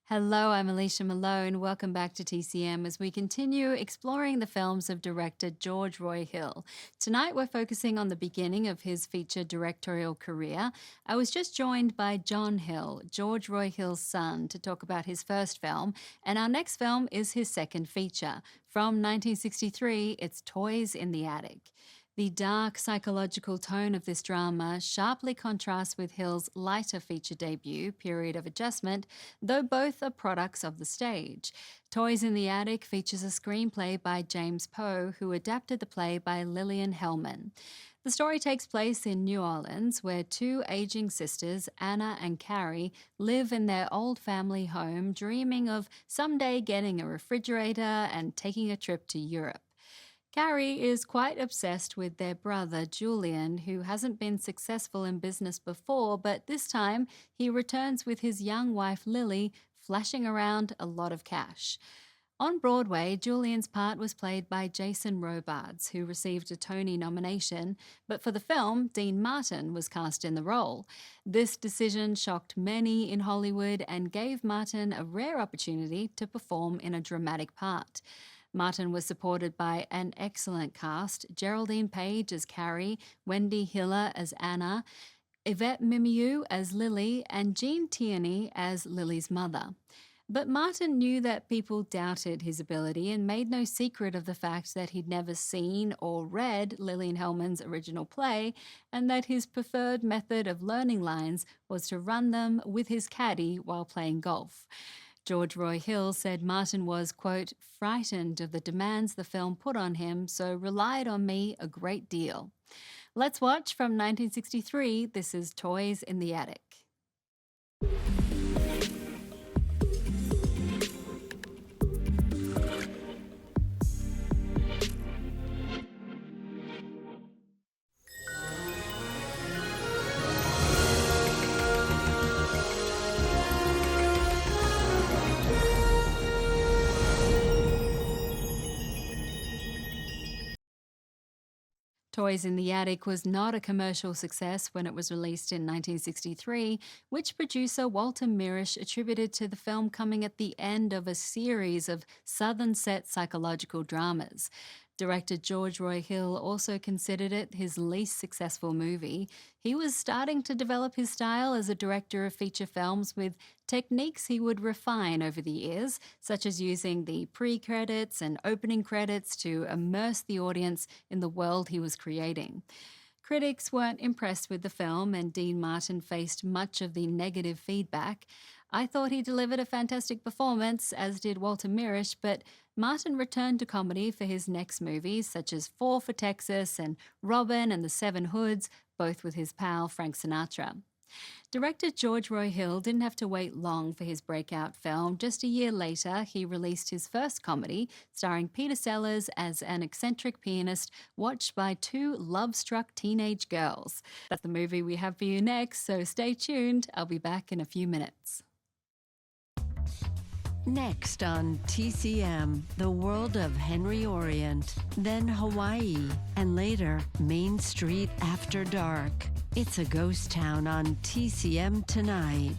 Hello, I'm Alicia Malone. Welcome back to TCM as we continue exploring the films of director George Roy Hill. Tonight, we're focusing on the beginning of his feature directorial career. I was just joined by John Hill, George Roy Hill's son, to talk about his first film, and our next film is his second feature. From 1963, it's Toys in the Attic. The dark psychological tone of this drama sharply contrasts with Hill's lighter feature debut, Period of Adjustment, though both are products of the stage. Toys in the Attic features a screenplay by James Poe, who adapted the play by Lillian Hellman. The story takes place in New Orleans, where two aging sisters, Anna and Carrie, live in their old family home, dreaming of someday getting a refrigerator and taking a trip to Europe. Carrie is quite obsessed with their brother, Julian, who hasn't been successful in business before, but this time he returns with his young wife, Lily, flashing around a lot of cash. On Broadway, Julian's part was played by Jason Robards, who received a Tony nomination, but for the film, Dean Martin was cast in the role. This decision shocked many in Hollywood and gave Martin a rare opportunity to perform in a dramatic part. Martin was supported by an excellent cast: Geraldine Page as Carrie, Wendy Hiller as Anna, Yvette Mimieux as Lily, and Jean Tierney as Lily's mother. But Martin knew that people doubted his ability and made no secret of the fact that he'd never seen or read Lillian Hellman's original play, and that his preferred method of learning lines was to run them with his caddy while playing golf. George Roy Hill said Martin was, quote, frightened of the demands the film put on him, so relied on me a great deal. Let's watch from 1963. This is Toys in the Attic. Toys in the Attic was not a commercial success when it was released in 1963, which producer Walter Mirisch attributed to the film coming at the end of a series of Southern-set psychological dramas. Director George Roy Hill also considered it his least successful movie. He was starting to develop his style as a director of feature films with techniques he would refine over the years, such as using the pre-credits and opening credits to immerse the audience in the world he was creating. Critics weren't impressed with the film, and Dean Martin faced much of the negative feedback. I thought he delivered a fantastic performance, as did Walter Mirisch, but Martin returned to comedy for his next movies, such as Four for Texas and Robin and the Seven Hoods, both with his pal Frank Sinatra. Director George Roy Hill didn't have to wait long for his breakout film. Just a year later, he released his first comedy, starring Peter Sellers as an eccentric pianist watched by two love-struck teenage girls. That's the movie we have for you next, so stay tuned. I'll be back in a few minutes. Next on TCM, the world of Henry Orient, then Hawaii, and later Main Street After Dark. It's a ghost town on TCM tonight.